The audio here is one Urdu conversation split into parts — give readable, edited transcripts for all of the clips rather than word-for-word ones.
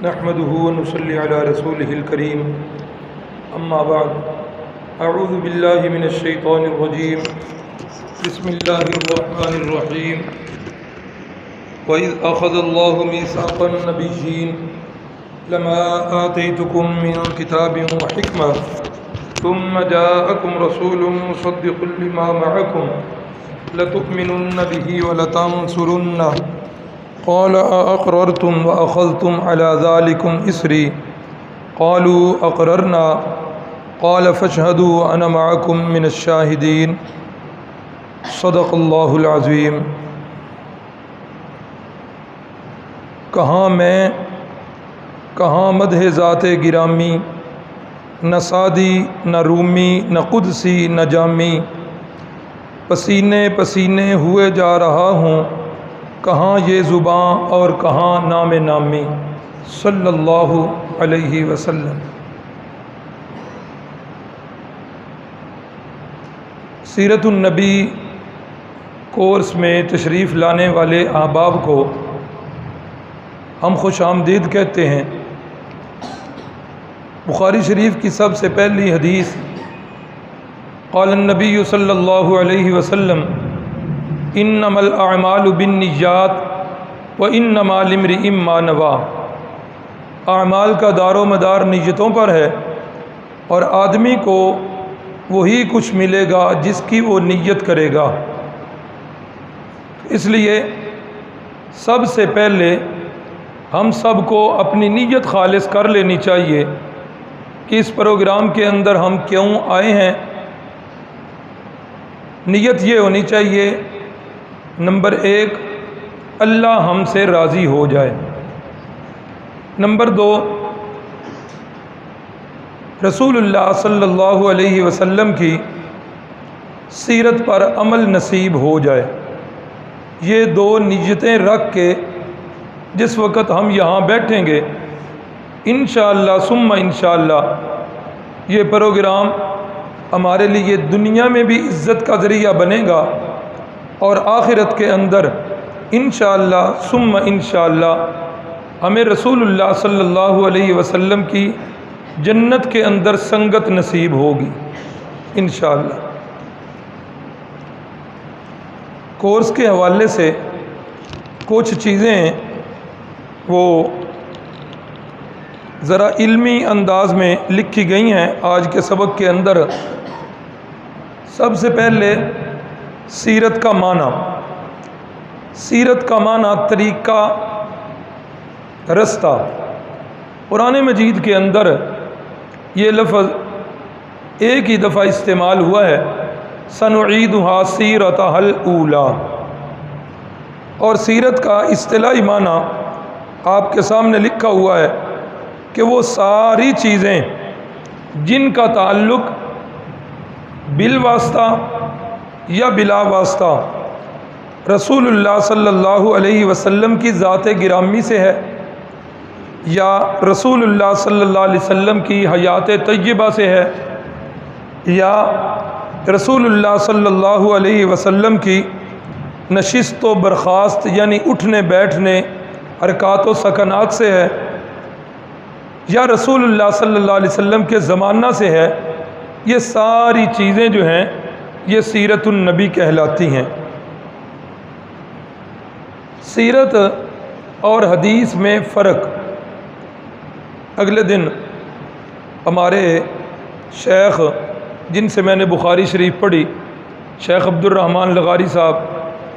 نحمده ونصلي على رسوله الكريم اما بعد اعوذ بالله من الشيطان الرجيم بسم الله الرحمن الرحيم وإذ أخذ الله ميثاق النبيين لما آتيتكم من كتاب وحكمة ثم جاءكم رسول مصدق لما معكم لتؤمنن به ولتنصرنه قال أقررتم وأخذتم على ذلكم إسري قالوا أقررنا قال فاشهدوا وأنا معكم من الشاهدين صدق اللہ العظیم۔ کہاں میں کہاں مدح ذات گرامی، نہ سعدی نہ رومی نہ قدسی نہ جامی، پسینے پسینے ہوئے جا رہا ہوں، کہاں یہ زباں اور کہاں نام نامی، صلی اللہ علیہ وسلم۔ سیرت النبی کورس میں تشریف لانے والے احباب کو ہم خوش آمدید کہتے ہیں۔ بخاری شریف کی سب سے پہلی حدیث، قال النبی صلی اللہ علیہ وسلم انما الاعمال بالنیات وانما لامرئ ما نوی۔ اعمال کا دار و مدار نیتوں پر ہے، اور آدمی کو وہی کچھ ملے گا جس کی وہ نیت کرے گا۔ اس لیے سب سے پہلے ہم سب کو اپنی نیت خالص کر لینی چاہیے کہ اس پروگرام کے اندر ہم کیوں آئے ہیں۔ نیت یہ ہونی چاہیے، نمبر 1 اللہ ہم سے راضی ہو جائے، نمبر 2 رسول اللہ صلی اللہ علیہ وسلم کی سیرت پر عمل نصیب ہو جائے۔ یہ 2 نیتیں رکھ کے جس وقت ہم یہاں بیٹھیں گے، انشاءاللہ ثم انشاءاللہ یہ پروگرام ہمارے لیے دنیا میں بھی عزت کا ذریعہ بنے گا، اور آخرت کے اندر انشاءاللہ ثم انشاءاللہ ہمیں رسول اللہ صلی اللہ علیہ وسلم کی جنت کے اندر سنگت نصیب ہوگی انشاءاللہ۔ کورس کے حوالے سے کچھ چیزیں وہ ذرا علمی انداز میں لکھی گئی ہیں آج کے سبق کے اندر۔ سب سے پہلے سیرت کا معنی۔ سیرت کا معنی طریقہ، رستہ۔ قرآن مجید کے اندر یہ لفظ ایک ہی دفعہ استعمال ہوا ہے، سنعیدھا سیرتھا الاولی، اور سیرت کا اصطلاحی معنی آپ کے سامنے لکھا ہوا ہے کہ وہ ساری چیزیں جن کا تعلق بالواسطہ یا بلا واسطہ رسول اللہ صلی اللہ علیہ وسلم کی ذات گرامی سے ہے، یا رسول اللہ صلی اللہ علیہ وسلم کی حیات طیبہ سے ہے، یا رسول اللہ صلی اللہ علیہ وسلم کی نشست و برخاست یعنی اٹھنے بیٹھنے حرکات و سکنات سے ہے، یا رسول اللہ صلی اللہ علیہ وسلم کے زمانہ سے ہے، یہ ساری چیزیں جو ہیں یہ سیرت النبی کہلاتی ہیں۔ سیرت اور حدیث میں فرق۔ اگلے دن ہمارے شیخ جن سے میں نے بخاری شریف پڑھی، شیخ عبد الرحمن لغاری صاحب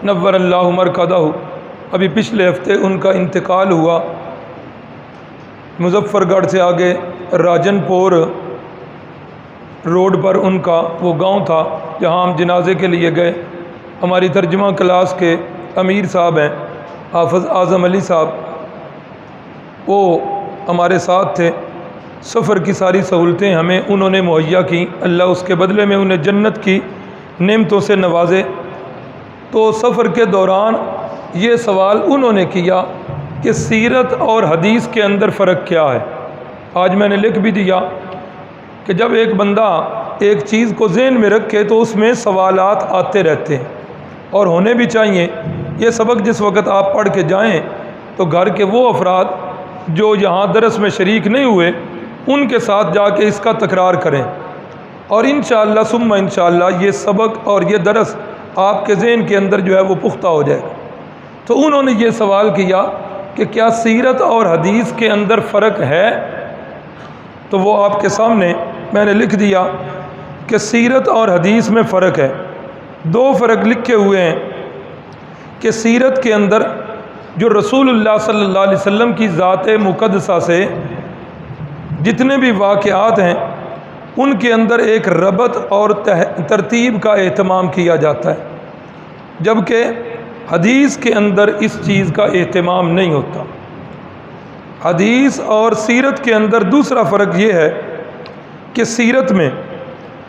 نور اللہ مرکزہ، ابھی پچھلے ہفتے ان کا انتقال ہوا۔ مظفر گڑھ سے آگے راجن پور روڈ پر ان کا وہ گاؤں تھا جہاں ہم جنازے کے لیے گئے۔ ہماری ترجمہ کلاس کے امیر صاحب ہیں حافظ اعظم علی صاحب، وہ ہمارے ساتھ تھے۔ سفر کی ساری سہولتیں ہمیں انہوں نے مہیا کی، اللہ اس کے بدلے میں انہیں جنت کی نعمتوں سے نوازے۔ تو سفر کے دوران یہ سوال انہوں نے کیا کہ سیرت اور حدیث کے اندر فرق کیا ہے۔ آج میں نے لکھ بھی دیا کہ جب ایک بندہ ایک چیز کو ذہن میں رکھے تو اس میں سوالات آتے رہتے ہیں، اور ہونے بھی چاہیے۔ یہ سبق جس وقت آپ پڑھ کے جائیں تو گھر کے وہ افراد جو یہاں درس میں شریک نہیں ہوئے ان کے ساتھ جا کے اس کا تکرار کریں، اور انشاءاللہ ثم انشاءاللہ یہ سبق اور یہ درس آپ کے ذہن کے اندر جو ہے وہ پختہ ہو جائے گا۔ تو انہوں نے یہ سوال کیا کہ کیا سیرت اور حدیث کے اندر فرق ہے؟ تو وہ آپ کے سامنے میں نے لکھ دیا کہ سیرت اور حدیث میں فرق ہے۔ دو فرق لکھے ہوئے ہیں کہ سیرت کے اندر جو رسول اللہ صلی اللہ علیہ وسلم کی ذات مقدسہ سے جتنے بھی واقعات ہیں ان کے اندر ایک ربط اور ترتیب کا اہتمام کیا جاتا ہے، جبکہ حدیث کے اندر اس چیز کا اہتمام نہیں ہوتا۔ حدیث اور سیرت کے اندر دوسرا فرق یہ ہے کہ سیرت میں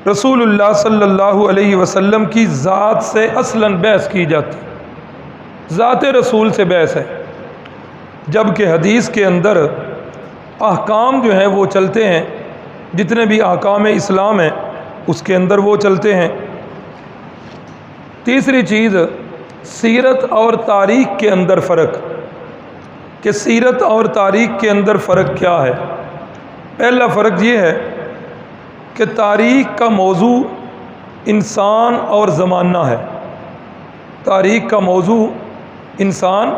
رسول اللہ صلی اللہ علیہ وسلم کی ذات سے اصلاً بحث کی جاتی ہے، ذات رسول سے بحث ہے، جبکہ حدیث کے اندر احکام جو ہیں وہ چلتے ہیں، جتنے بھی احکام اسلام ہیں اس کے اندر وہ چلتے ہیں۔ تیسری چیز سیرت اور تاریخ کے اندر فرق، کہ سیرت اور تاریخ کے اندر فرق کیا ہے؟ پہلا فرق یہ ہے کہ تاریخ کا موضوع انسان اور زمانہ ہے، تاریخ کا موضوع انسان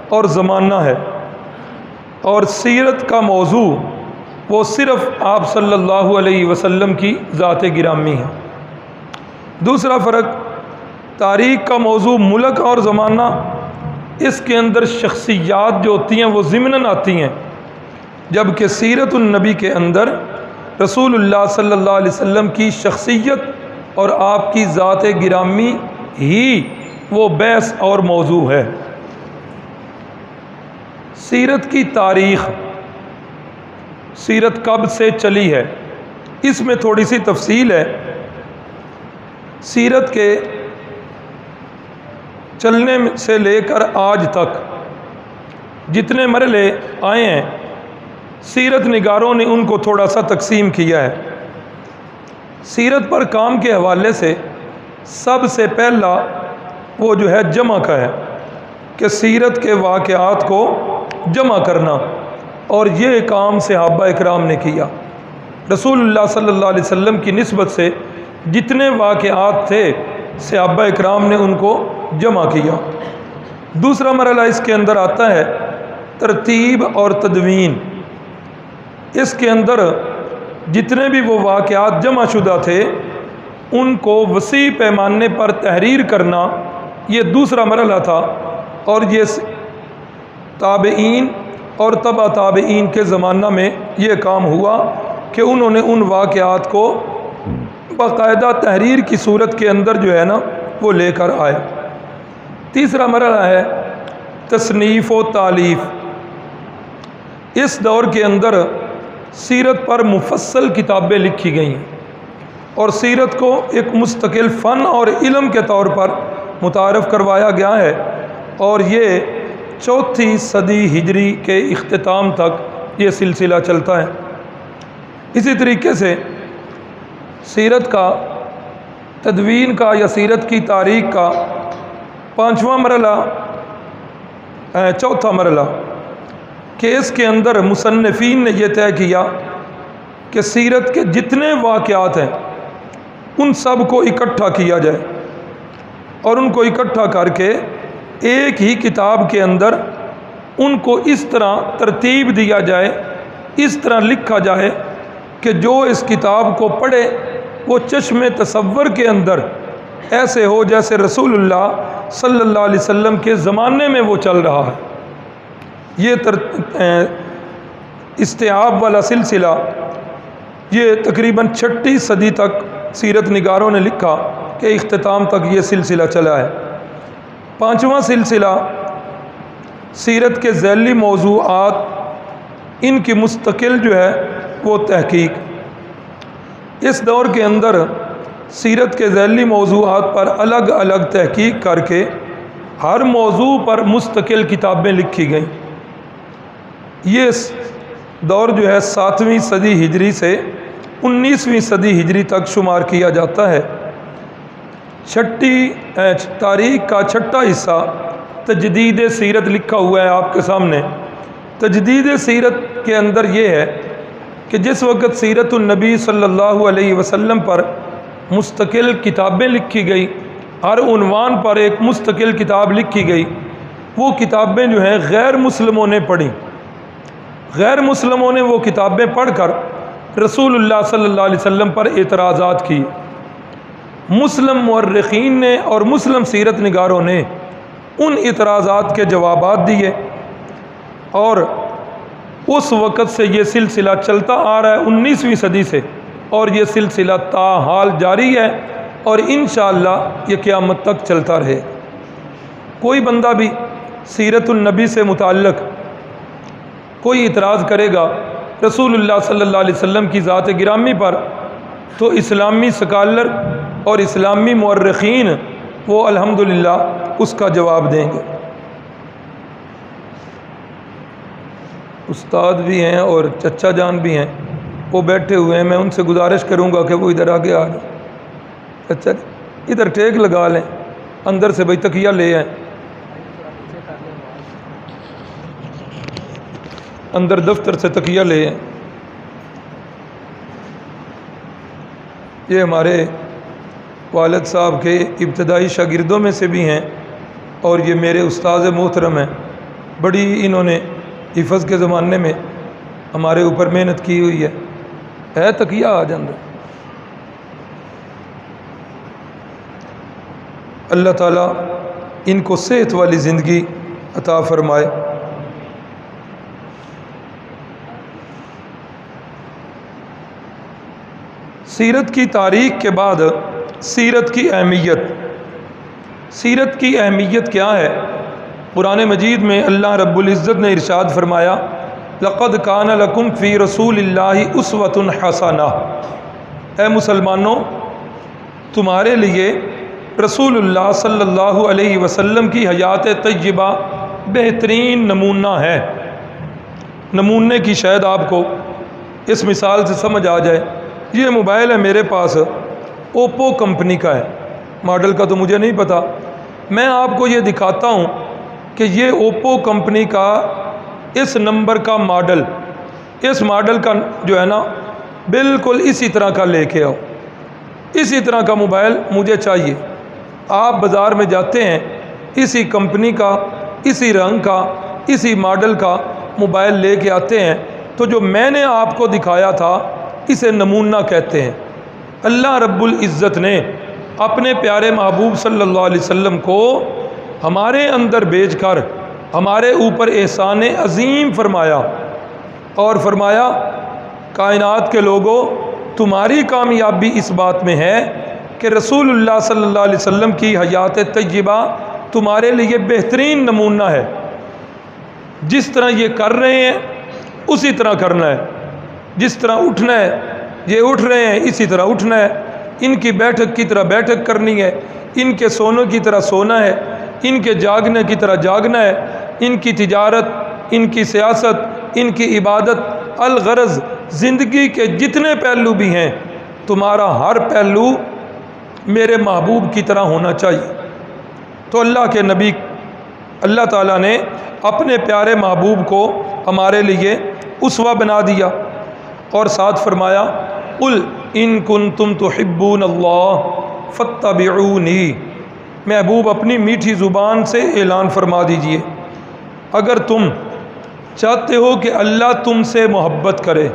اور زمانہ ہے، اور سیرت کا موضوع وہ صرف آپ صلی اللہ علیہ وسلم کی ذات گرامی ہے۔ دوسرا فرق، تاریخ کا موضوع ملک اور زمانہ، اس کے اندر شخصیات جو ہوتی ہیں وہ ضمناً آتی ہیں، جبکہ سیرت النبی کے اندر رسول اللہ صلی اللہ علیہ وسلم کی شخصیت اور آپ کی ذات گرامی ہی وہ بحث اور موضوع ہے۔ سیرت کی تاریخ، سیرت کب سے چلی ہے، اس میں تھوڑی سی تفصیل ہے۔ سیرت کے چلنے سے لے کر آج تک جتنے مرحلے آئے ہیں سیرت نگاروں نے ان کو تھوڑا سا تقسیم کیا ہے۔ سیرت پر کام کے حوالے سے سب سے پہلا وہ جو ہے جمع کا ہے، کہ سیرت کے واقعات کو جمع کرنا، اور یہ کام صحابہ اکرام نے کیا۔ رسول اللہ صلی اللہ علیہ وسلم کی نسبت سے جتنے واقعات تھے صحابہ اکرام نے ان کو جمع کیا۔ دوسرا مرحلہ اس کے اندر آتا ہے ترتیب اور تدوین۔ اس کے اندر جتنے بھی وہ واقعات جمع شدہ تھے ان کو وسیع پیمانے پر تحریر کرنا، یہ دوسرا مرحلہ تھا، اور یہ تابعین اور تبع تابعین کے زمانہ میں یہ کام ہوا کہ انہوں نے ان واقعات کو باقاعدہ تحریر کی صورت کے اندر جو ہے نا وہ لے کر آئے۔ تیسرا مرحلہ ہے تصنیف و تالیف۔ اس دور کے اندر سیرت پر مفصل کتابیں لکھی گئیں اور سیرت کو ایک مستقل فن اور علم کے طور پر متعارف کروایا گیا ہے، اور یہ 4 صدی ہجری کے اختتام تک یہ سلسلہ چلتا ہے۔ اسی طریقے سے سیرت کا تدوین کا یا سیرت کی تاریخ کا پانچواں مرحلہ چوتھا مرحلہ کہ اس کے اندر مصنفین نے یہ طے کیا کہ سیرت کے جتنے واقعات ہیں ان سب کو اکٹھا کیا جائے اور ان کو اکٹھا کر کے ایک ہی کتاب کے اندر ان کو اس طرح ترتیب دیا جائے، اس طرح لکھا جائے کہ جو اس کتاب کو پڑھے وہ چشم تصور کے اندر ایسے ہو جیسے رسول اللہ صلی اللہ علیہ وسلم کے زمانے میں وہ چل رہا ہے۔ یہ استیعاب والا سلسلہ یہ تقریباً 6 صدی تک سیرت نگاروں نے لکھا کہ اختتام تک یہ سلسلہ چلا ہے۔ پانچواں سلسلہ سیرت کے ذیلی موضوعات، ان کی مستقل جو ہے وہ تحقیق۔ اس دور کے اندر سیرت کے ذیلی موضوعات پر الگ الگ تحقیق کر کے ہر موضوع پر مستقل کتابیں لکھی گئیں۔ یہ دور جو ہے 7ویں صدی ہجری سے 19ویں صدی ہجری تک شمار کیا جاتا ہے۔ تاریخ کا 6واں حصہ تجدید سیرت لکھا ہوا ہے آپ کے سامنے۔ تجدید سیرت کے اندر یہ ہے کہ جس وقت سیرت النبی صلی اللہ علیہ وسلم پر مستقل کتابیں لکھی گئی، ہر عنوان پر ایک مستقل کتاب لکھی گئی، وہ کتابیں جو ہیں غیر مسلموں نے پڑھیں، غیر مسلموں نے وہ کتابیں پڑھ کر رسول اللہ صلی اللہ علیہ وسلم پر اعتراضات کیے۔ مسلم مورخین نے اور مسلم سیرت نگاروں نے ان اعتراضات کے جوابات دیے، اور اس وقت سے یہ سلسلہ چلتا آ رہا ہے 19ویں صدی سے، اور یہ سلسلہ تاحال جاری ہے، اور انشاءاللہ یہ قیامت تک چلتا رہے۔ کوئی بندہ بھی سیرت النبی سے متعلق کوئی اعتراض کرے گا رسول اللہ صلی اللہ علیہ وسلم کی ذات گرامی پر، تو اسلامی سکالر اور اسلامی مورخین وہ الحمدللہ اس کا جواب دیں گے۔ استاد بھی ہیں اور چچا جان بھی ہیں، وہ بیٹھے ہوئے ہیں، میں ان سے گزارش کروں گا کہ وہ ادھر آگے آ جائیں۔ چچا ادھر ٹیک لگا لیں، اندر سے بھائی تکیہ لے آئیں، اندر دفتر سے تکیہ لے آئیں۔ یہ ہمارے والد صاحب کے ابتدائی شاگردوں میں سے بھی ہیں، اور یہ میرے استاذ محترم ہیں، بڑی انہوں نے حفظ کے زمانے میں ہمارے اوپر محنت کی ہوئی ہے تکیہ آج اندر۔ اللہ تعالیٰ ان کو صحت والی زندگی عطا فرمائے۔ سیرت کی تاریخ کے بعد سیرت کی اہمیت۔ سیرت کی اہمیت کیا ہے؟ قرآن مجید میں اللہ رب العزت نے ارشاد فرمایا، لقد کان لکم فی رسول اللہ اسوۃ حسنہ۔ اے مسلمانوں، تمہارے لیے رسول اللہ صلی اللہ علیہ وسلم کی حیات طیبہ بہترین نمونہ ہے۔ نمونے کی شاید آپ کو اس مثال سے سمجھ آ جائے۔ یہ موبائل ہے میرے پاس، اوپو کمپنی کا ہے، ماڈل کا تو مجھے نہیں پتہ، میں آپ کو یہ دکھاتا ہوں کہ یہ اوپو کمپنی کا اس نمبر کا ماڈل، اس ماڈل کا جو ہے نا بالکل اسی طرح کا لے کے آؤ، اسی طرح کا موبائل مجھے چاہیے۔ آپ بازار میں جاتے ہیں، اسی کمپنی کا، اسی رنگ کا، اسی ماڈل کا موبائل لے کے آتے ہیں، تو جو میں نے آپ کو دکھایا تھا اسے نمونہ کہتے ہیں۔ اللہ رب العزت نے اپنے پیارے محبوب صلی اللہ علیہ وسلم کو ہمارے اندر بھیج کر ہمارے اوپر احسان عظیم فرمایا، اور فرمایا کائنات کے لوگوں، تمہاری کامیابی اس بات میں ہے کہ رسول اللہ صلی اللہ علیہ وسلم کی حیات طیبہ تمہارے لیے بہترین نمونہ ہے۔ جس طرح یہ کر رہے ہیں اسی طرح کرنا ہے، جس طرح اٹھنا ہے یہ اٹھ رہے ہیں اسی طرح اٹھنا ہے، ان کی بیٹھک کی طرح بیٹھک کرنی ہے، ان کے سونے کی طرح سونا ہے، ان کے جاگنے کی طرح جاگنا ہے، ان کی تجارت، ان کی سیاست، ان کی عبادت، الغرض زندگی کے جتنے پہلو بھی ہیں تمہارا ہر پہلو میرے محبوب کی طرح ہونا چاہیے۔ تو اللہ کے نبی اللہ تعالیٰ نے اپنے پیارے محبوب کو ہمارے لیے اسوہ بنا دیا، اور ساتھ فرمایا قل ان کنتم تحبون اللہ فاتبعونی۔ محبوب اپنی میٹھی زبان سے اعلان فرما دیجئے، اگر تم چاہتے ہو کہ اللہ تم سے محبت کرے،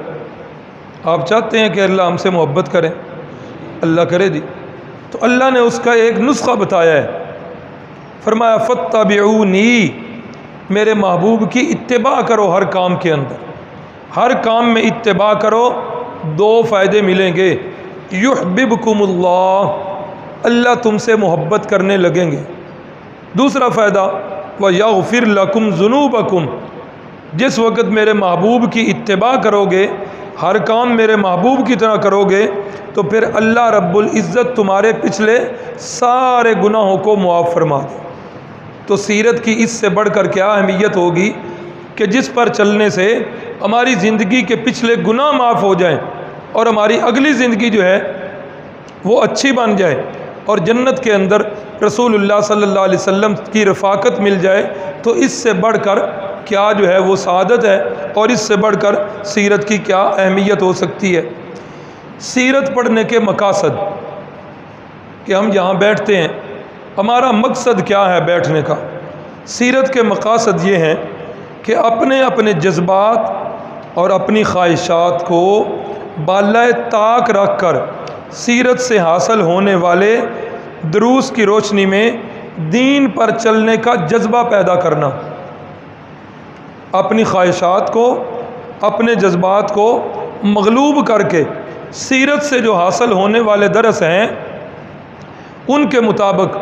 آپ چاہتے ہیں کہ اللہ ہم سے محبت کرے، اللہ کرے دی، تو اللہ نے اس کا ایک نسخہ بتایا ہے، فرمایا فاتبعونی، میرے محبوب کی اتباع کرو ہر کام کے اندر، ہر کام میں اتباع کرو، دو فائدے ملیں گے، یحببکم اللہ، اللہ تم سے محبت کرنے لگیں گے، دوسرا فائدہ وَيَغْفِرْ لَكُمْ ذُنُوبَكُمْ، جس وقت میرے محبوب کی اتباع کرو گے، ہر کام میرے محبوب کی طرح کرو گے، تو پھر اللہ رب العزت تمہارے پچھلے سارے گناہوں کو معاف فرما دے۔ تو سیرت کی اس سے بڑھ کر کیا اہمیت ہوگی کہ جس پر چلنے سے ہماری زندگی کے پچھلے گناہ معاف ہو جائیں، اور ہماری اگلی زندگی جو ہے وہ اچھی بن جائے، اور جنت کے اندر رسول اللہ صلی اللہ علیہ وسلم کی رفاقت مل جائے۔ تو اس سے بڑھ کر کیا جو ہے وہ سعادت ہے اور اس سے بڑھ کر سیرت کی کیا اہمیت ہو سکتی ہے۔ سیرت پڑھنے کے مقاصد کہ ہم یہاں بیٹھتے ہیں، ہمارا مقصد کیا ہے بیٹھنے کا؟ سیرت کے مقاصد یہ ہیں کہ اپنے اپنے جذبات اور اپنی خواہشات کو بالائے طاق رکھ کر سیرت سے حاصل ہونے والے دروس کی روشنی میں دین پر چلنے کا جذبہ پیدا کرنا، اپنی خواہشات کو اپنے جذبات کو مغلوب کر کے سیرت سے جو حاصل ہونے والے درس ہیں ان کے مطابق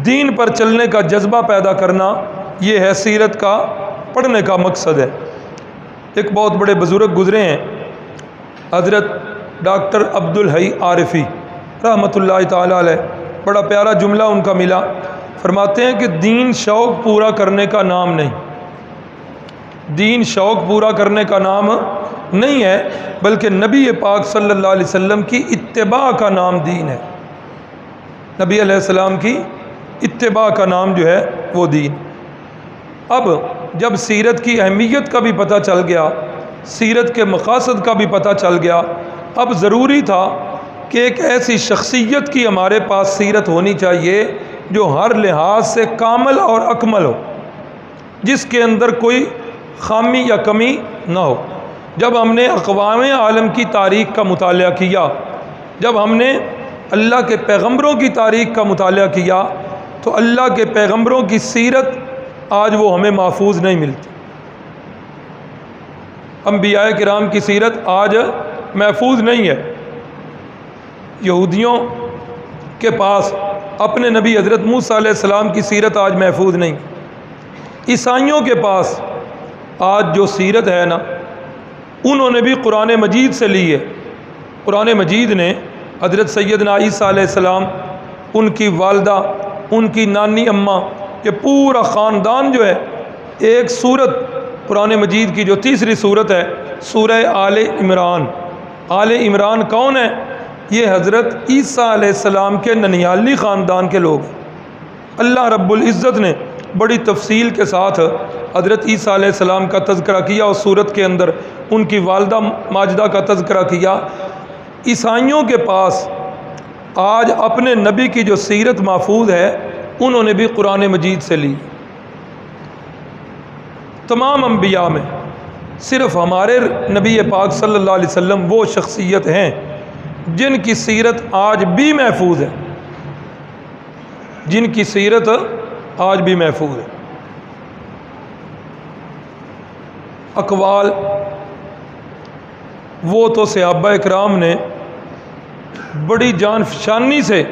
دین پر چلنے کا جذبہ پیدا کرنا، یہ ہے سیرت کا پڑھنے کا مقصد ہے۔ ایک بہت بڑے بزرگ گزرے ہیں، حضرت ڈاکٹر عبدالحی عارفی رحمۃ اللہ تعالی علیہ، بڑا پیارا جملہ ان کا ملا، فرماتے ہیں کہ دین شوق پورا کرنے کا نام نہیں، دین شوق پورا کرنے کا نام نہیں ہے، بلکہ نبی پاک صلی اللہ علیہ وسلم کی اتباع کا نام دین ہے۔ نبی علیہ السلام کی اتباع کا نام جو ہے وہ دین۔ اب جب سیرت کی اہمیت کا بھی پتہ چل گیا، سیرت کے مقاصد کا بھی پتہ چل گیا، اب ضروری تھا کہ ایک ایسی شخصیت کی ہمارے پاس سیرت ہونی چاہیے جو ہر لحاظ سے کامل اور اکمل ہو، جس کے اندر کوئی خامی یا کمی نہ ہو۔ جب ہم نے اقوام عالم کی تاریخ کا مطالعہ کیا، جب ہم نے اللہ کے پیغمبروں کی تاریخ کا مطالعہ کیا، تو اللہ کے پیغمبروں کی سیرت آج وہ ہمیں محفوظ نہیں ملتی۔ انبیاء کرام کی سیرت آج محفوظ نہیں ہے۔ یہودیوں کے پاس اپنے نبی حضرت موسیٰ علیہ السلام کی سیرت آج محفوظ نہیں۔ عیسائیوں کے پاس آج جو سیرت ہے نا، انہوں نے بھی قرآن مجید سے لی ہے۔ قرآن مجید نے حضرت سیدنا عیسیٰ علیہ السلام، ان کی والدہ، ان کی نانی اماں، یہ پورا خاندان جو ہے، ایک سورت قرآن مجید کی جو تیسری سورت ہے، سورہ آل عمران۔ آل عمران کون ہے؟ یہ حضرت عیسیٰ علیہ السلام کے ننیالی خاندان کے لوگ ہیں۔ اللہ رب العزت نے بڑی تفصیل کے ساتھ حضرت عیسیٰ علیہ السلام کا تذکرہ کیا، اور سورت کے اندر ان کی والدہ ماجدہ کا تذکرہ کیا۔ عیسائیوں کے پاس آج اپنے نبی کی جو سیرت محفوظ ہے، انہوں نے بھی قرآن مجید سے لی۔ تمام انبیاء میں صرف ہمارے نبی پاک صلی اللہ علیہ وسلم وہ شخصیت ہیں جن کی سیرت آج بھی محفوظ ہے، جن کی سیرت آج بھی محفوظ ہے۔ اقوال وہ تو صحابہ اکرام نے بڑی جان فشانی سے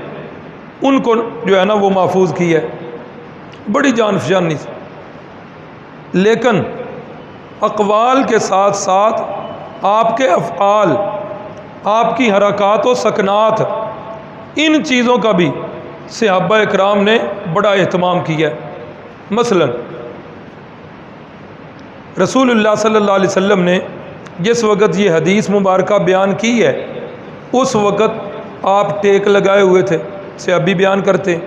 ان کو جو ہے نا وہ محفوظ کی ہے، بڑی جان فشانی سے، لیکن اقوال کے ساتھ ساتھ آپ کے افعال، آپ کی حرکات و سکنات، ان چیزوں کا بھی صحابہ اکرام نے بڑا اہتمام کیا ہے۔ مثلا رسول اللہ صلی اللہ علیہ وسلم نے جس وقت یہ حدیث مبارکہ بیان کی ہے، اس وقت آپ ٹیک لگائے ہوئے تھے، صحابی بیان کرتے ہیں۔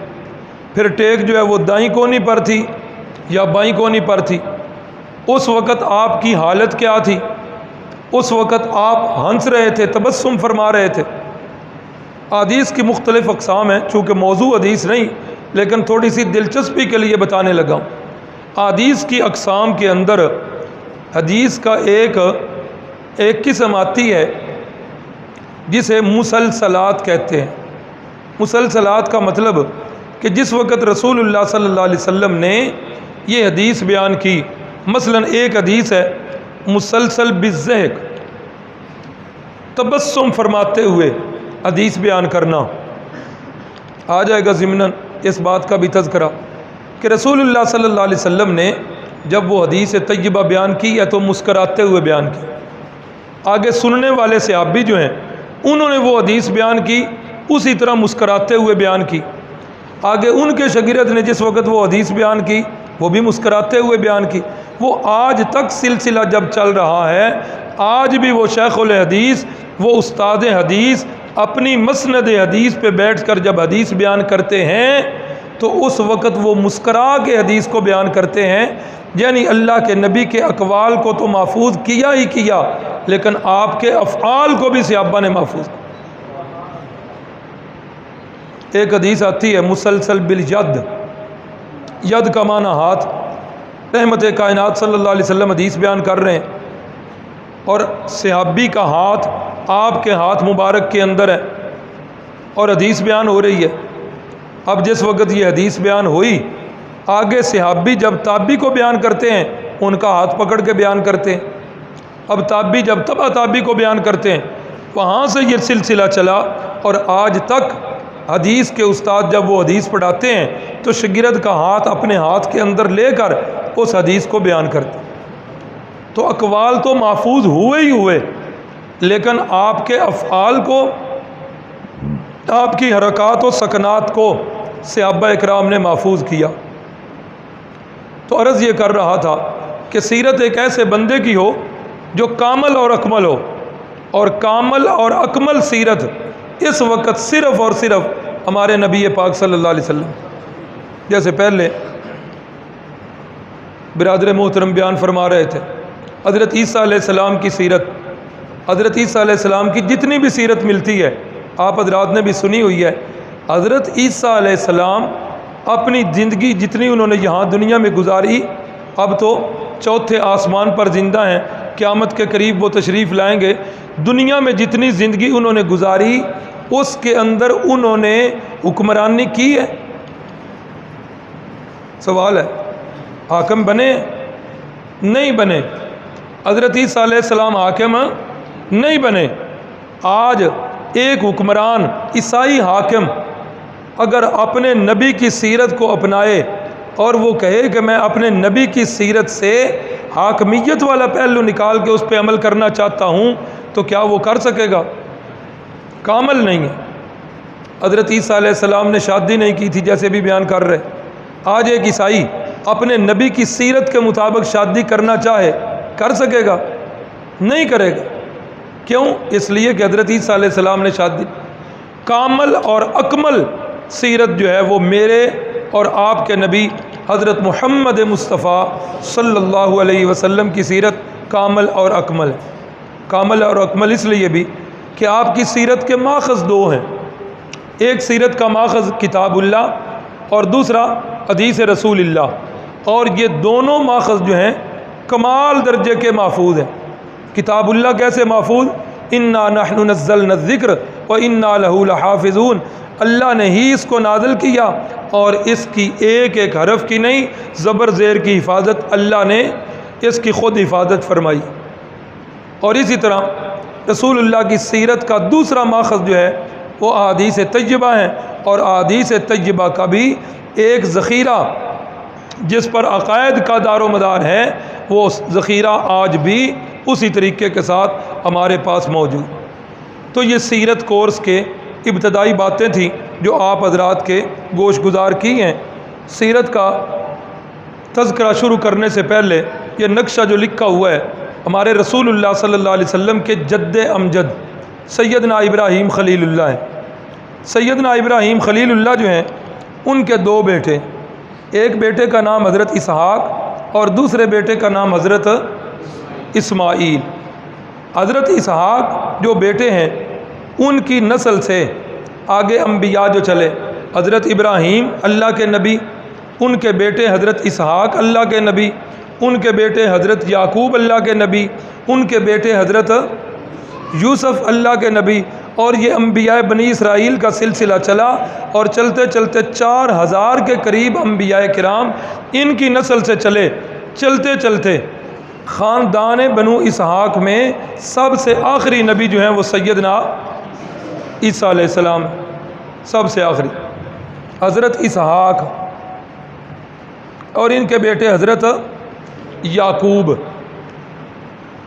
پھر ٹیک جو ہے وہ دائیں کونی پر تھی یا بائیں کونی پر تھی، اس وقت آپ کی حالت کیا تھی؟ اس وقت آپ ہنس رہے تھے، تبسم فرما رہے تھے۔ حدیث کی مختلف اقسام ہیں، چونکہ موضوع حدیث نہیں لیکن تھوڑی سی دلچسپی کے لیے بتانے لگا ہوں۔ حدیث کی اقسام کے اندر حدیث کا ایک قسم آتی ہے جسے مسلسلات کہتے ہیں۔ مسلسلات کا مطلب کہ جس وقت رسول اللہ صلی اللہ علیہ وسلم نے یہ حدیث بیان کی، مثلا ایک حدیث ہے مسلسل بالضحک، تبسم فرماتے ہوئے حدیث بیان کرنا، آ جائے گا ضمناً اس بات کا بھی تذکرہ کہ رسول اللہ صلی اللہ علیہ وسلم نے جب وہ حدیث طیبہ بیان کی ہے تو مسکراتے ہوئے بیان کی۔ آگے سننے والے صحابی جو ہیں انہوں نے وہ حدیث بیان کی، اسی طرح مسکراتے ہوئے بیان کی۔ آگے ان کے شاگرد نے جس وقت وہ حدیث بیان کی، وہ بھی مسکراتے ہوئے بیان کی۔ وہ آج تک سلسلہ جب چل رہا ہے، آج بھی وہ شیخ الحدیث، وہ استاد حدیث اپنی مسند حدیث پہ بیٹھ کر جب حدیث بیان کرتے ہیں تو اس وقت وہ مسکرا کے حدیث کو بیان کرتے ہیں، یعنی اللہ کے نبی کے اقوال کو تو محفوظ کیا ہی کیا، لیکن آپ کے افعال کو بھی صحابہ نے محفوظ کیا۔ ایک حدیث آتی ہے مسلسل بالید، ید کا معنی ہاتھ، رحمت کائنات صلی اللہ علیہ وسلم حدیث بیان کر رہے ہیں اور صحابی کا ہاتھ آپ کے ہاتھ مبارک کے اندر ہے اور حدیث بیان ہو رہی ہے۔ اب جس وقت یہ حدیث بیان ہوئی، آگے صحابی جب تابعی کو بیان کرتے ہیں ان کا ہاتھ پکڑ کے بیان کرتے ہیں، اب تابعی جب تبع تابعی کو بیان کرتے ہیں، وہاں سے یہ سلسلہ چلا اور آج تک حدیث کے استاد جب وہ حدیث پڑھاتے ہیں تو شاگرد کا ہاتھ اپنے ہاتھ کے اندر لے کر اس حدیث کو بیان کرتے ہیں۔ تو اقوال تو محفوظ ہوئے ہی ہوئے، لیکن آپ کے افعال کو، آپ کی حرکات و سکنات کو صحابہ اکرام نے محفوظ کیا۔ تو عرض یہ کر رہا تھا کہ سیرت ایک ایسے بندے کی ہو جو کامل اور اکمل ہو، اور کامل اور اکمل سیرت اس وقت صرف اور صرف ہمارے نبی پاک صلی اللہ علیہ وسلم، جیسے پہلے برادر محترم بیان فرما رہے تھے حضرت عیسیٰ علیہ السلام کی سیرت، حضرت عیسیٰ علیہ السلام کی جتنی بھی سیرت ملتی ہے آپ حضرات نے بھی سنی ہوئی ہے۔ حضرت عیسیٰ علیہ السلام اپنی زندگی جتنی انہوں نے یہاں دنیا میں گزاری، اب تو چوتھے آسمان پر زندہ ہیں، قیامت کے قریب وہ تشریف لائیں گے، دنیا میں جتنی زندگی انہوں نے گزاری اس کے اندر انہوں نے حکمرانی کی ہے؟ سوال ہے، حاکم بنے؟ نہیں بنے۔ حضرت عیسیٰ علیہ السلام حاکم نہیں بنے۔ آج ایک حکمران، عیسائی حاکم، اگر اپنے نبی کی سیرت کو اپنائے اور وہ کہے کہ میں اپنے نبی کی سیرت سے حاکمیت والا پہلو نکال کے اس پہ عمل کرنا چاہتا ہوں تو کیا وہ کر سکے گا؟ کامل نہیں ہے۔ حضرت عیسیٰ علیہ السلام نے شادی نہیں کی تھی جیسے بھی بیان کر رہے، آج ایک عیسائی اپنے نبی کی سیرت کے مطابق شادی کرنا چاہے کر سکے گا؟ نہیں کرے گا۔ کیوں؟ اس لیے کہ حضرت عیسیٰ علیہ السلام نے شادی، کامل اور اکمل سیرت جو ہے وہ میرے اور آپ کے نبی حضرت محمد مصطفیٰ صلی اللہ علیہ وسلم کی سیرت کامل اور اکمل ہے۔ کامل اور اکمل اس لیے بھی کہ آپ کی سیرت کے ماخذ دو ہیں، ایک سیرت کا ماخذ کتاب اللہ اور دوسرا حدیث رسول اللہ، اور یہ دونوں ماخذ جو ہیں کمال درجے کے محفوظ ہیں۔ کتاب اللہ کیسے محفوظ؟ انا نحن نزلنا الذکر وانا لہ لحافظون، اللہ نے ہی اس کو نازل کیا اور اس کی ایک ایک حرف کی نہیں، زبر زیر کی حفاظت اللہ نے اس کی خود حفاظت فرمائی۔ اور اسی طرح رسول اللہ کی سیرت کا دوسرا ماخذ جو ہے وہ احادیث طیبہ ہیں، اور احادیث طیبہ کا بھی ایک ذخیرہ جس پر عقائد کا دار و مدار ہے، وہ ذخیرہ آج بھی اسی طریقے کے ساتھ ہمارے پاس موجود۔ تو یہ سیرت کورس کے ابتدائی باتیں تھیں جو آپ حضرات کے گوش گزار کی ہیں۔ سیرت کا تذکرہ شروع کرنے سے پہلے یہ نقشہ جو لکھا ہوا ہے ہمارے رسول اللہ صلی اللہ علیہ وسلم کے جد امجد سیدنا ابراہیم خلیل اللہ ہیں۔ سیدنا ابراہیم خلیل اللہ جو ہیں ان کے دو بیٹے، ایک بیٹے کا نام حضرت اسحاق اور دوسرے بیٹے کا نام حضرت اسماعیل۔ حضرت اسحاق جو بیٹے ہیں ان کی نسل سے آگے انبیاء جو چلے، حضرت ابراہیم اللہ کے نبی، ان کے بیٹے حضرت اسحاق اللہ کے نبی، ان کے بیٹے حضرت یعقوب اللہ کے نبی، ان کے بیٹے حضرت یوسف اللہ کے نبی، اور یہ انبیاء بنی اسرائیل کا سلسلہ چلا اور چلتے چلتے 4000 کے قریب انبیاء کرام ان کی نسل سے چلے۔ چلتے چلتے خاندان بنو اسحاق میں سب سے آخری نبی جو ہیں وہ سیدنا عیسیٰ علیہ السلام، سب سے آخری حضرت اسحاق، اور ان کے بیٹے حضرت یعقوب۔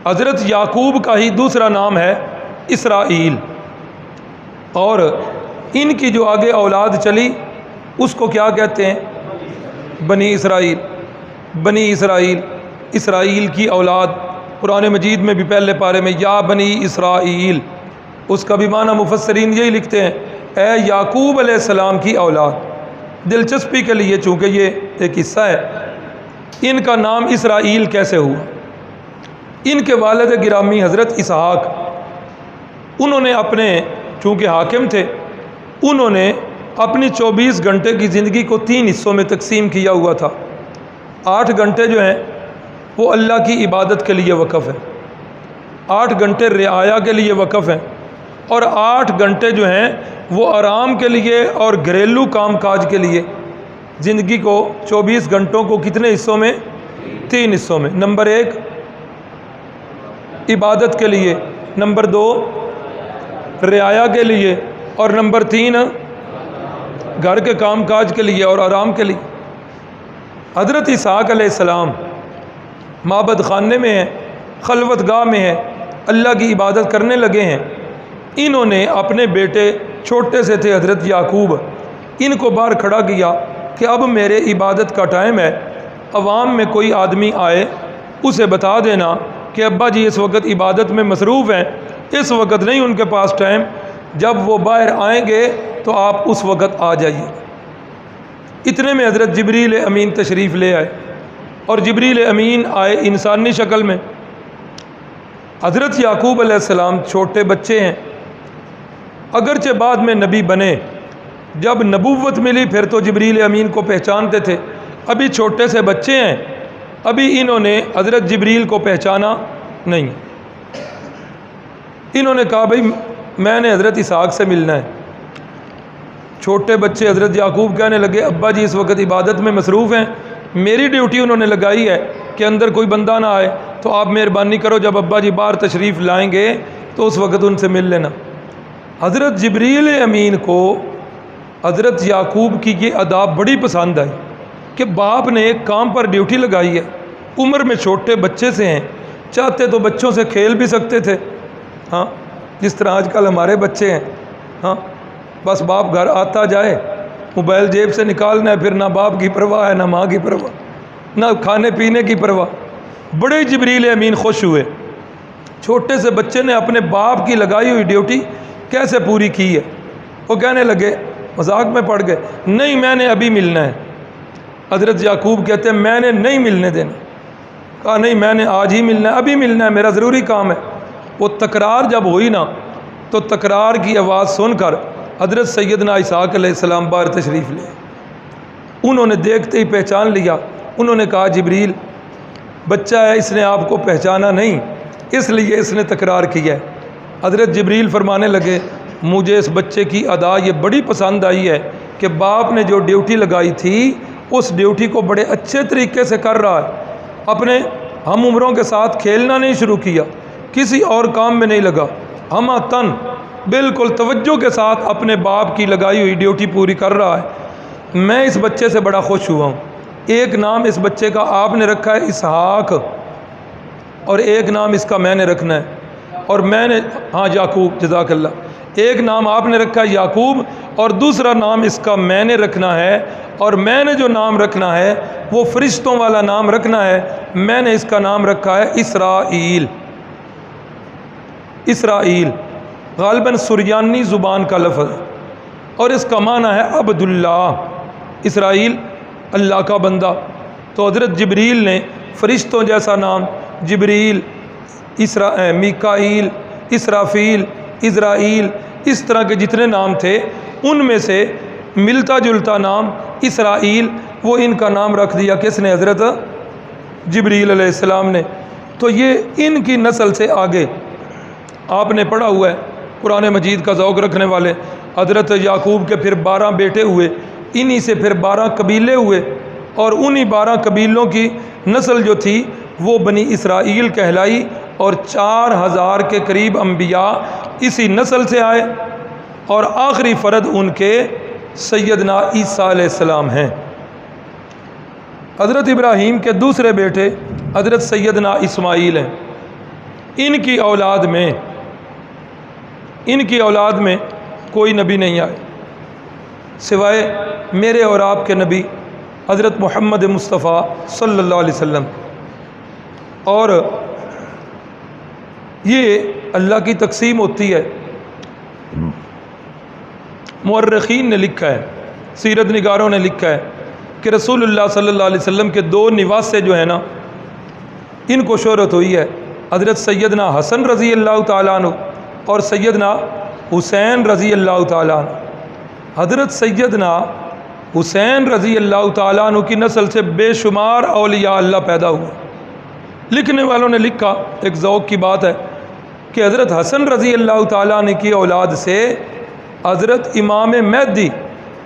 حضرت یعقوب کا ہی دوسرا نام ہے اسرائیل، اور ان کی جو آگے اولاد چلی اس کو کیا کہتے ہیں؟ بنی اسرائیل۔ بنی اسرائیل، اسرائیل کی اولاد، قرآن مجید میں بھی پہلے پارے میں یا بنی اسرائیل، اس کا بھی معنی مفسرین یہی لکھتے ہیں، اے یعقوب علیہ السلام کی اولاد۔ دلچسپی کے لیے چونکہ یہ ایک حصہ ہے، ان کا نام اسرائیل کیسے ہوا؟ ان کے والد گرامی حضرت اسحاق، انہوں نے اپنے چونکہ حاکم تھے، انہوں نے اپنی 24 گھنٹے کی زندگی کو 3 حصوں میں تقسیم کیا ہوا تھا۔ 8 گھنٹے جو ہیں وہ اللہ کی عبادت کے لیے وقف ہیں، 8 گھنٹے رعایا کے لیے وقف ہیں، اور 8 گھنٹے جو ہیں وہ آرام کے لیے اور گھریلو کام کاج کے لیے۔ زندگی کو 24 گھنٹوں کو کتنے حصوں میں؟ 3 حصوں میں۔ نمبر 1 عبادت کے لیے، نمبر 2 رعایا کے لیے، اور نمبر 3 گھر کے کام کاج کے لیے اور آرام کے لیے۔ حضرت اسحاق علیہ السلام معبد خانے میں ہیں، خلوت گاہ میں ہیں، اللہ کی عبادت کرنے لگے ہیں۔ انہوں نے اپنے بیٹے چھوٹے سے تھے حضرت یعقوب، ان کو باہر کھڑا کیا کہ اب میرے عبادت کا ٹائم ہے، عوام میں کوئی آدمی آئے اسے بتا دینا کہ ابا جی اس وقت عبادت میں مصروف ہیں، اس وقت نہیں ان کے پاس ٹائم، جب وہ باہر آئیں گے تو آپ اس وقت آ جائیے۔ اتنے میں حضرت جبریل امین تشریف لے آئے، اور جبریل امین آئے انسانی شکل میں۔ حضرت یعقوب علیہ السلام چھوٹے بچے ہیں، اگرچہ بعد میں نبی بنے، جب نبوت ملی پھر تو جبریل امین کو پہچانتے تھے، ابھی چھوٹے سے بچے ہیں، ابھی انہوں نے حضرت جبریل کو پہچانا نہیں۔ انہوں نے کہا بھئی میں نے حضرت اسحاق سے ملنا ہے۔ چھوٹے بچے حضرت یعقوب کہنے لگے ابا جی اس وقت عبادت میں مصروف ہیں، میری ڈیوٹی انہوں نے لگائی ہے کہ اندر کوئی بندہ نہ آئے، تو آپ مہربانی کرو جب ابا جی باہر تشریف لائیں گے تو اس وقت ان سے مل لینا۔ حضرت جبریل امین کو حضرت یعقوب کی یہ ادا بڑی پسند آئی کہ باپ نے ایک کام پر ڈیوٹی لگائی ہے، عمر میں چھوٹے بچے سے ہیں، چاہتے تو بچوں سے کھیل بھی سکتے تھے، ہاں جس طرح آج کل ہمارے بچے ہیں، ہاں بس باپ گھر آتا جائے، موبائل جیب سے نکالنا ہے، پھر نہ باپ کی پرواہ ہے نہ ماں کی پرواہ، نہ کھانے پینے کی پرواہ۔ بڑے جبریل امین خوش ہوئے، چھوٹے سے بچے نے اپنے باپ کی لگائی ہوئی ڈیوٹی کیسے پوری کی ہے۔ وہ کہنے لگے، مذاق میں پڑ گئے، نہیں میں نے ابھی ملنا ہے۔ حضرت یعقوب کہتے ہیں میں نے نہیں ملنے دینا۔ کہا نہیں میں نے آج ہی ملنا ہے، ابھی ملنا ہے، میرا ضروری کام ہے۔ وہ تکرار جب ہوئی نا تو تکرار کی آواز سن کر حضرت سیدنا اسحاق علیہ السلام باہر تشریف لے، انہوں نے دیکھتے ہی پہچان لیا۔ انہوں نے کہا جبریل بچہ ہے، اس نے آپ کو پہچانا نہیں، اس لیے اس نے تکرار کیا ہے۔ حضرت جبریل فرمانے لگے مجھے اس بچے کی ادا یہ بڑی پسند آئی ہے کہ باپ نے جو ڈیوٹی لگائی تھی اس ڈیوٹی کو بڑے اچھے طریقے سے کر رہا ہے، اپنے ہم عمروں کے ساتھ کھیلنا نہیں شروع کیا، کسی اور کام میں نہیں لگا، ہم تن بالکل توجہ کے ساتھ اپنے باپ کی لگائی ہوئی ڈیوٹی پوری کر رہا ہے۔ میں اس بچے سے بڑا خوش ہوا ہوں۔ ایک نام اس بچے کا آپ نے رکھا ہے اسحاق، اور ایک نام اس کا میں نے رکھنا ہے، اور میں نے ہاں یعقوب، جزاک اللہ، ایک نام آپ نے رکھا ہے یعقوب، اور دوسرا نام اس کا میں نے رکھنا ہے، اور میں نے جو نام رکھنا ہے وہ فرشتوں والا نام رکھنا ہے۔ میں نے اس کا نام رکھا ہے اسرائیل۔ اسرائیل غالباً سریانی زبان کا لفظ ہے، اور اس کا معنی ہے عبداللہ۔ اسرائیل اللہ کا بندہ۔ تو حضرت جبریل نے فرشتوں جیسا نام جبریل، میکائیل، اسرافیل، اسرائیل، اس طرح کے جتنے نام تھے ان میں سے ملتا جلتا نام اسرائیل، وہ ان کا نام رکھ دیا کس نے؟ حضرت جبریل علیہ السلام نے۔ تو یہ ان کی نسل سے آگے آپ نے پڑھا ہوا ہے، قرآن مجید کا ذوق رکھنے والے، حضرت یعقوب کے پھر 12 بیٹے ہوئے، انہی سے پھر 12 قبیلے ہوئے، اور انہی 12 قبیلوں کی نسل جو تھی وہ بنی اسرائیل کہلائی، اور 4000 کے قریب انبیاء اسی نسل سے آئے، اور آخری فرد ان کے سیدنا عیسیٰ علیہ السلام ہیں۔ حضرت ابراہیم کے دوسرے بیٹے حضرت سیدنا اسماعیل ہیں۔ ان کی اولاد میں کوئی نبی نہیں آئے سوائے میرے اور آپ کے نبی حضرت محمد مصطفیٰ صلی اللہ علیہ وسلم۔ اور یہ اللہ کی تقسیم ہوتی ہے۔ مورخین نے لکھا ہے سیرت نگاروں نے لکھا ہے کہ رسول اللہ صلی اللہ علیہ وسلم کے 2 نواسے جو ہیں نا، ان کو شہرت ہوئی ہے، حضرت سیدنا حسن رضی اللہ تعالیٰ عنہ اور سیدنا حسین رضی اللہ تعالیٰ عنہ۔ حضرت سیدنا حسین رضی اللہ تعالیٰ عنہ کی نسل سے بے شمار اولیاء اللہ پیدا ہوئے۔ لکھنے والوں نے لکھا، ایک ذوق کی بات ہے، کہ حضرت حسن رضی اللہ تعالیٰ عنہ کی اولاد سے حضرت امام مہدی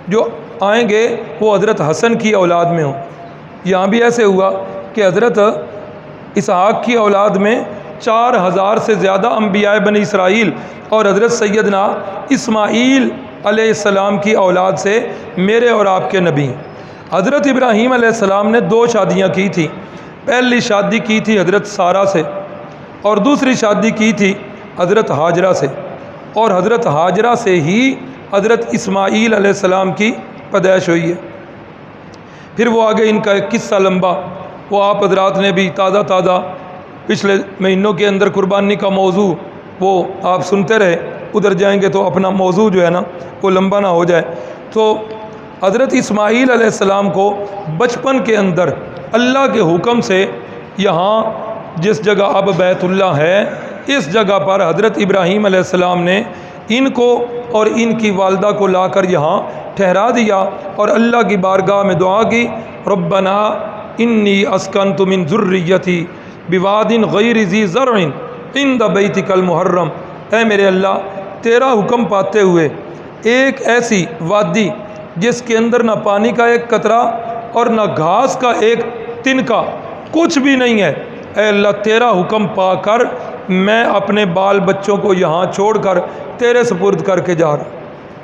جو آئیں گے وہ حضرت حسن کی اولاد میں ہوں۔ یہاں بھی ایسے ہوا کہ حضرت اسحاق کی اولاد میں 4000 سے زیادہ انبیاء بنی اسرائیل اور حضرت سیدنا اسماعیل علیہ السلام کی اولاد سے میرے اور آپ کے نبی ہیں۔ حضرت ابراہیم علیہ السلام نے 2 شادیاں کی تھی۔ پہلی شادی کی تھی حضرت سارہ سے اور دوسری شادی کی تھی حضرت ہاجرہ سے، اور حضرت ہاجرہ سے ہی حضرت اسماعیل علیہ السلام کی پیدائش ہوئی ہے۔ پھر وہ آگے ان کا ایک قصہ لمبا، وہ آپ حضرات نے بھی تازہ پچھلے مہینوں کے اندر قربانی کا موضوع وہ آپ سنتے رہے، ادھر جائیں گے تو اپنا موضوع جو ہے نا وہ لمبا نہ ہو جائے۔ تو حضرت اسماعیل علیہ السلام کو بچپن کے اندر اللہ کے حکم سے یہاں جس جگہ اب بیت اللہ ہے، اس جگہ پر حضرت ابراہیم علیہ السلام نے ان کو اور ان کی والدہ کو لا کر یہاں ٹھہرا دیا اور اللہ کی بارگاہ میں دعا کی، ربنا انی اسکنت من ذریتی بواد غیر ذی زرع عند بیتک المحرم، اے میرے اللہ تیرا حکم پاتے ہوئے ایک ایسی وادی جس کے اندر نہ پانی کا ایک قطرہ اور نہ گھاس کا ایک تنکا، کچھ بھی نہیں ہے، اے اللہ تیرا حکم پا کر میں اپنے بال بچوں کو یہاں چھوڑ کر تیرے سپرد کر کے جا رہا ہوں۔